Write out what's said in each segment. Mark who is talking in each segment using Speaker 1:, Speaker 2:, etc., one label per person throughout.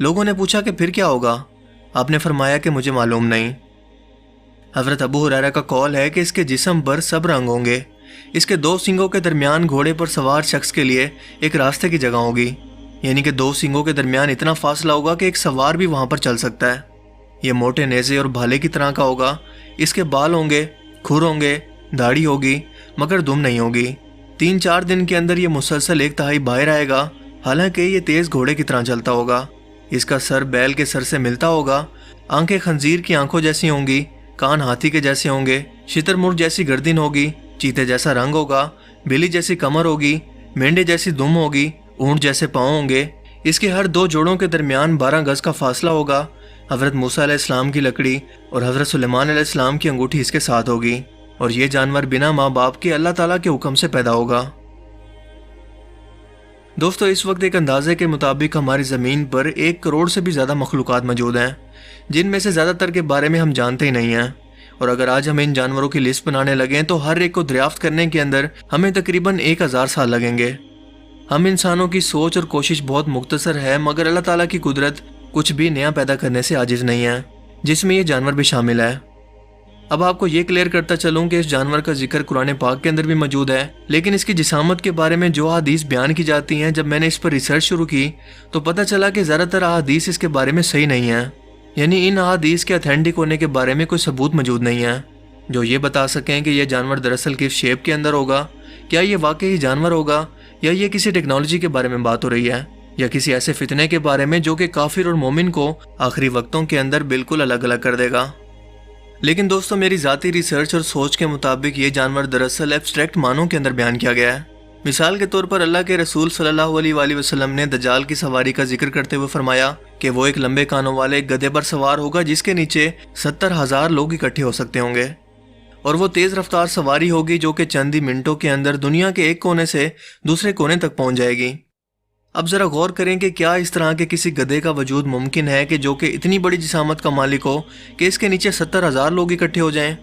Speaker 1: لوگوں نے پوچھا کہ پھر کیا ہوگا؟ آپ نے فرمایا کہ مجھے معلوم نہیں۔ حضرت ابو ہریرہ کا قول ہے کہ اس کے جسم پر سب رنگ ہوں گے۔ اس کے 2 سینگوں کے درمیان گھوڑے پر سوار شخص کے لیے ایک راستے کی جگہ ہوگی، یعنی کہ 2 سینگوں کے درمیان اتنا فاصلہ ہوگا کہ ایک سوار بھی وہاں پر چل سکتا ہے۔ یہ موٹے نیزے اور بھالے کی طرح کا ہوگا۔ اس کے بال ہوں گے، کھر ہوں گے، داڑھی ہوگی، مگر دم نہیں ہوگی۔ 3-4 دن کے اندر یہ مسلسل 1/3 باہر آئے گا، حالانکہ یہ تیز گھوڑے کی طرح چلتا ہوگا۔ اس کا سر بیل کے سر سے ملتا ہوگا، آنکھیں خنزیر کی آنکھوں جیسی ہوں گی، کان ہاتھی کے جیسے ہوں گے، شتر مرغ جیسی گردن ہوگی، چیتے جیسا رنگ ہوگا، بلی جیسی کمر ہوگی، مینڈے جیسی دم ہوگی، اونٹ جیسے پاؤں ہوں گے۔ اس کے ہر 2 جوڑوں کے درمیان 12 گز کا فاصلہ ہوگا۔ حضرت موسیٰ علیہ السلام کی لکڑی اور حضرت سلیمان علیہ السلام کی انگوٹھی اس کے ساتھ ہوگی، اور یہ جانور بنا ماں باپ کے اللہ تعالیٰ کے حکم سے پیدا ہوگا۔ دوستو، اس وقت ایک اندازے کے مطابق ہماری زمین پر 1 کروڑ سے بھی زیادہ مخلوقات موجود ہیں، جن میں سے زیادہ تر کے بارے میں ہم جانتے ہی نہیں ہیں، اور اگر آج ہم ان جانوروں کی لسٹ بنانے لگیں تو ہر ایک کو دریافت کرنے کے اندر ہمیں تقریباً 1000 سال لگیں گے۔ ہم انسانوں کی سوچ اور کوشش بہت مختصر ہے، مگر اللہ تعالیٰ کی قدرت کچھ بھی نیا پیدا کرنے سے عاجز نہیں ہے، جس میں یہ جانور بھی شامل ہے۔ اب آپ کو یہ کلیئر کرتا چلوں کہ اس جانور کا ذکر قرآن پاک کے اندر بھی موجود ہے، لیکن اس کی جسامت کے بارے میں جو احادیث بیان کی جاتی ہیں، جب میں نے اس پر ریسرچ شروع کی تو پتہ چلا کہ زیادہ تر احادیث اس کے بارے میں صحیح نہیں ہیں، یعنی ان احادیث کے اتھینٹک ہونے کے بارے میں کوئی ثبوت موجود نہیں ہے جو یہ بتا سکیں کہ یہ جانور دراصل کس شیپ کے اندر ہوگا، کیا یہ واقعی جانور ہوگا، یا یہ کسی ٹیکنالوجی کے بارے میں بات ہو رہی ہے، یا کسی ایسے فتنے کے بارے میں جو کہ کافر اور مومن کو آخری وقتوں کے اندر بالکل الگ الگ کر دے گا۔ لیکن دوستو، میری ذاتی ریسرچ اور سوچ کے مطابق یہ جانور دراصل ایبسٹریکٹ معنوں کے اندر بیان کیا گیا ہے۔ مثال کے طور پر اللہ کے رسول صلی اللہ علیہ وآلہ وسلم نے دجال کی سواری کا ذکر کرتے ہوئے فرمایا کہ وہ ایک لمبے کانوں والے ایک گدھے پر سوار ہوگا جس کے نیچے 70,000 لوگ اکٹھے ہو سکتے ہوں گے، اور وہ تیز رفتار سواری ہوگی جو کہ چند ہی منٹوں کے اندر دنیا کے ایک کونے سے دوسرے کونے تک پہنچ جائے گی۔ اب ذرا غور کریں کہ کیا اس طرح کے کسی گدھے کا وجود ممکن ہے کہ جو کہ اتنی بڑی جسامت کا مالک ہو کہ اس کے نیچے 70,000 لوگ اکٹھے ہو جائیں؟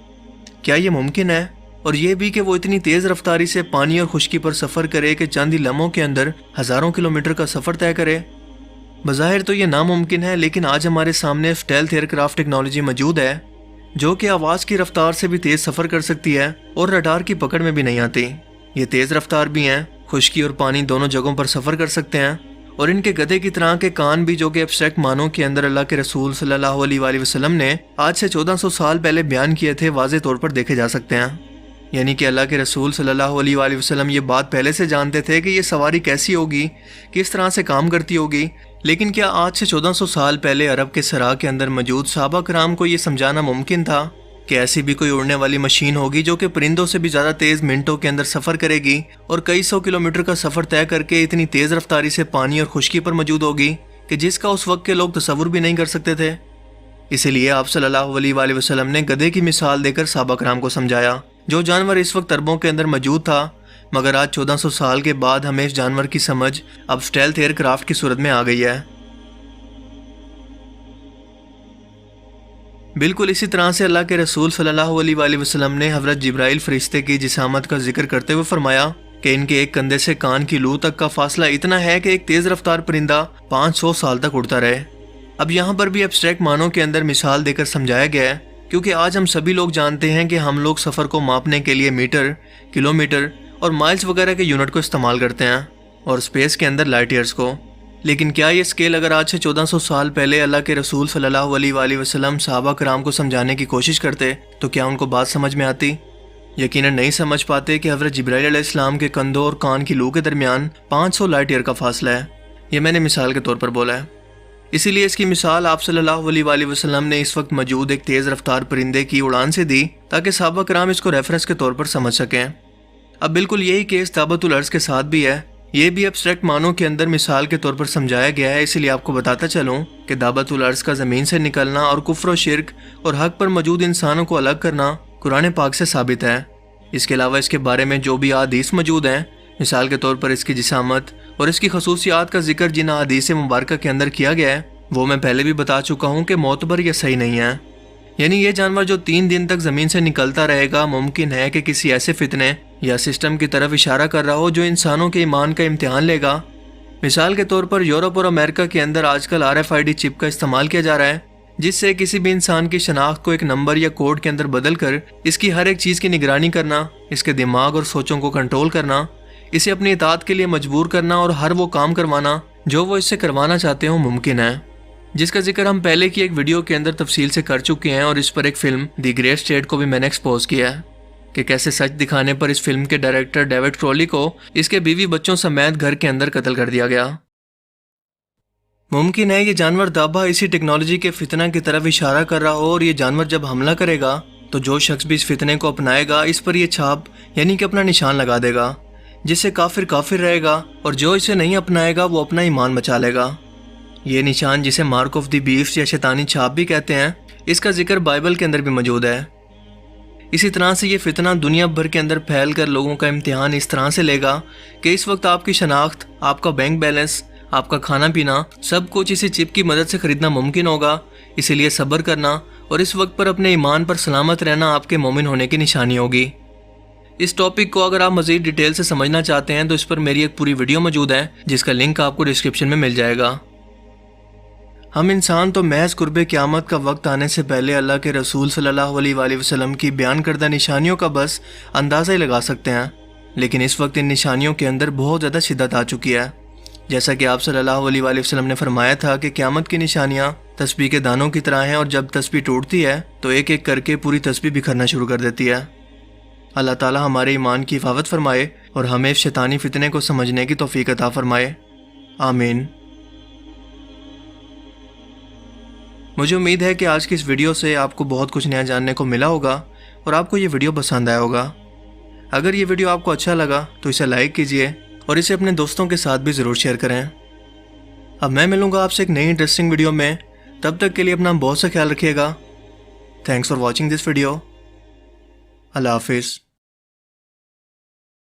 Speaker 1: کیا یہ ممکن ہے؟ اور یہ بھی کہ وہ اتنی تیز رفتاری سے پانی اور خشکی پر سفر کرے کہ چند ہی لمحوں کے اندر ہزاروں کلومیٹر کا سفر طے کرے؟ بظاہر تو یہ ناممکن ہے، لیکن آج ہمارے سامنے اسٹیلتھ ایئر کرافٹ ٹیکنالوجی موجود ہے جو کہ آواز کی رفتار سے بھی تیز سفر کر سکتی ہے اور رڈار کی پکڑ میں بھی نہیں آتی۔ یہ تیز رفتار بھی ہیں، خشکی اور پانی دونوں جگہوں پر سفر کر سکتے ہیں، اور ان کے گدھے کی طرح کے کان بھی جو کہ ایبسٹریکٹ معنوں کے اندر اللہ کے رسول صلی اللہ علیہ وآلہ وسلم نے آج سے 1400 سال پہلے بیان کیے تھے، واضح طور پر دیکھے جا سکتے ہیں۔ یعنی کہ اللہ کے رسول صلی اللہ علیہ وآلہ وسلم یہ بات پہلے سے جانتے تھے کہ یہ سواری کیسی ہوگی، کس طرح سے کام کرتی ہوگی، لیکن کیا آج سے 1400 سال پہلے عرب کے صحرا کے اندر موجود صحابہ کرام کو یہ سمجھانا ممکن تھا کہ ایسی بھی کوئی اڑنے والی مشین ہوگی جو کہ پرندوں سے بھی زیادہ تیز منٹوں کے اندر سفر کرے گی اور کئی 100 کلومیٹر کا سفر طے کر کے اتنی تیز رفتاری سے پانی اور خشکی پر موجود ہوگی کہ جس کا اس وقت کے لوگ تصور بھی نہیں کر سکتے تھے؟ اسی لیے آپ صلی اللہ علیہ وآلہ وسلم نے گدھے کی مثال دے کر صحابہ کرام کو سمجھایا، جو جانور اس وقت اربوں کے اندر موجود تھا، مگر آج 1400 سال کے بعد ہمیں اس جانور کی سمجھ اب اسٹیلتھ ایئر کرافٹ کی صورت میں آ گئی ہے۔ بالکل اسی طرح سے اللہ کے رسول صلی اللہ علیہ وآلہ وسلم نے حضرت جبرائیل فرشتے کی جسامت کا ذکر کرتے ہوئے فرمایا کہ ان کے ایک کندھے سے کان کی لو تک کا فاصلہ اتنا ہے کہ ایک تیز رفتار پرندہ 500 سال تک اڑتا رہے۔ اب یہاں پر بھی ایبسٹریکٹ معنوں کے اندر مثال دے کر سمجھایا گیا ہے، کیونکہ آج ہم سبھی لوگ جانتے ہیں کہ ہم لوگ سفر کو ماپنے کے لیے میٹر، کلومیٹر اور مائلز وغیرہ کے یونٹ کو استعمال کرتے ہیں، اور اسپیس کے اندر لائٹ ایئرز کو۔ لیکن کیا یہ اسکیل اگر آج سے 1400 سال پہلے اللہ کے رسول صلی اللہ علیہ وآلہ وسلم صحابہ کرام کو سمجھانے کی کوشش کرتے تو کیا ان کو بات سمجھ میں آتی؟ یقیناً نہیں سمجھ پاتے کہ حضرت جبرائیل علیہ السلام کے کندھوں اور کان کی لو کے درمیان 500 لائٹ ایئر کا فاصلہ ہے۔ یہ میں نے مثال کے طور پر بولا ہے، اسی لیے اس کی مثال آپ صلی اللہ علیہ وآلہ وسلم نے اس وقت موجود ایک تیز رفتار پرندے کی اڑان سے دی تاکہ صحابہ کرام اس کو ریفرنس کے طور پر سمجھ سکیں۔ اب بالکل یہی کیس دعوت العرض کے ساتھ بھی ہے، یہ بھی ایبسٹریکٹ معنوں کے اندر مثال کے طور پر سمجھایا گیا ہے، اسی لیے آپ کو بتاتا چلوں کہ دعوت العرض کا زمین سے نکلنا اور کفر و شرک اور حق پر موجود انسانوں کو الگ کرنا قرآن پاک سے ثابت ہے۔ اس کے علاوہ اس کے بارے میں جو بھی احادیث موجود ہیں، مثال کے طور پر اس کی جسامت اور اس کی خصوصیات کا ذکر جن احادیث مبارکہ کے اندر کیا گیا ہے، وہ میں پہلے بھی بتا چکا ہوں کہ معتبر یا صحیح نہیں ہے۔ یعنی یہ جانور جو 3 دن تک زمین سے نکلتا رہے گا، ممکن ہے کہ کسی ایسے فتنے یا سسٹم کی طرف اشارہ کر رہا ہو جو انسانوں کے ایمان کا امتحان لے گا، مثال کے طور پر یورپ اور امریکہ کے اندر آج کل RFID چپ کا استعمال کیا جا رہا ہے، جس سے کسی بھی انسان کی شناخت کو ایک نمبر یا کوڈ کے اندر بدل کر اس کی ہر ایک چیز کی نگرانی کرنا، اس کے دماغ اور سوچوں کو کنٹرول کرنا، اسے اپنی اطاعت کے لیے مجبور کرنا اور ہر وہ کام کروانا جو وہ اس سے کروانا چاہتے ہوں ممکن ہے، جس کا ذکر ہم پہلے کی ایک ویڈیو کے اندر تفصیل سے کر چکے ہیں، اور اس پر ایک فلم دی گریٹ اسٹیٹ کو بھی میں نے ایکسپوز کیا ہے کہ کیسے سچ دکھانے پر اس فلم کے ڈائریکٹر ڈیوڈ کرولی کو اس کے بیوی بچوں سمیت گھر کے اندر قتل کر دیا گیا۔ ممکن ہے یہ جانور دابا اسی ٹیکنالوجی کے فتنہ کی طرف اشارہ کر رہا ہو، اور یہ جانور جب حملہ کرے گا تو جو شخص بھی اس فتنے کو اپنائے گا اس پر یہ چھاپ یعنی کہ اپنا نشان لگا دے گا، جس سے کافر کافر رہے گا، اور جو اسے نہیں اپنائے گا وہ اپنا ایمان بچا لے گا۔ یہ نشان، جسے مارک آف دی بیسٹ یا شیطانی چھاپ بھی کہتے ہیں، اس کا ذکر بائبل کے اندر بھی موجود ہے۔ اسی طرح سے یہ فتنہ دنیا بھر کے اندر پھیل کر لوگوں کا امتحان اس طرح سے لے گا کہ اس وقت آپ کی شناخت، آپ کا بینک بیلنس، آپ کا کھانا پینا، سب کچھ اسی چپ کی مدد سے خریدنا ممکن ہوگا۔ اسی لیے صبر کرنا اور اس وقت پر اپنے ایمان پر سلامت رہنا آپ کے مومن ہونے کی نشانی ہوگی۔ اس ٹاپک کو اگر آپ مزید ڈیٹیل سے سمجھنا چاہتے ہیں تو اس پر میری ایک پوری ویڈیو موجود ہے، جس کا لنک آپ کو ڈسکرپشن میں مل جائے گا۔ ہم انسان تو محض قرب قیامت کا وقت آنے سے پہلے اللہ کے رسول صلی اللہ علیہ وآلہ وسلم کی بیان کردہ نشانیوں کا بس اندازہ ہی لگا سکتے ہیں، لیکن اس وقت ان نشانیوں کے اندر بہت زیادہ شدت آ چکی ہے۔ جیسا کہ آپ صلی اللہ علیہ وآلہ وسلم نے فرمایا تھا کہ قیامت کی نشانیاں تسبیح کے دانوں کی طرح ہیں، اور جب تسبیح ٹوٹتی ہے تو ایک ایک کر کے پوری تسبیح بکھرنا شروع کر دیتی ہے۔ اللہ تعالی ہمارے ایمان کی حفاظت فرمائے اور ہمیں شیطانی فتنے کو سمجھنے کی توفیق عطا فرمائے، آمین۔ مجھے امید ہے کہ آج کی اس ویڈیو سے آپ کو بہت کچھ نیا جاننے کو ملا ہوگا اور آپ کو یہ ویڈیو پسند آیا ہوگا۔ اگر یہ ویڈیو آپ کو اچھا لگا تو اسے لائک کیجئے اور اسے اپنے دوستوں کے ساتھ بھی ضرور شیئر کریں۔ اب میں ملوں گا آپ سے ایک نئی انٹرسٹنگ ویڈیو میں، تب تک کے لیے اپنا بہت سا خیال رکھیے گا۔ Thanks for watching this video. اللہ حافظ۔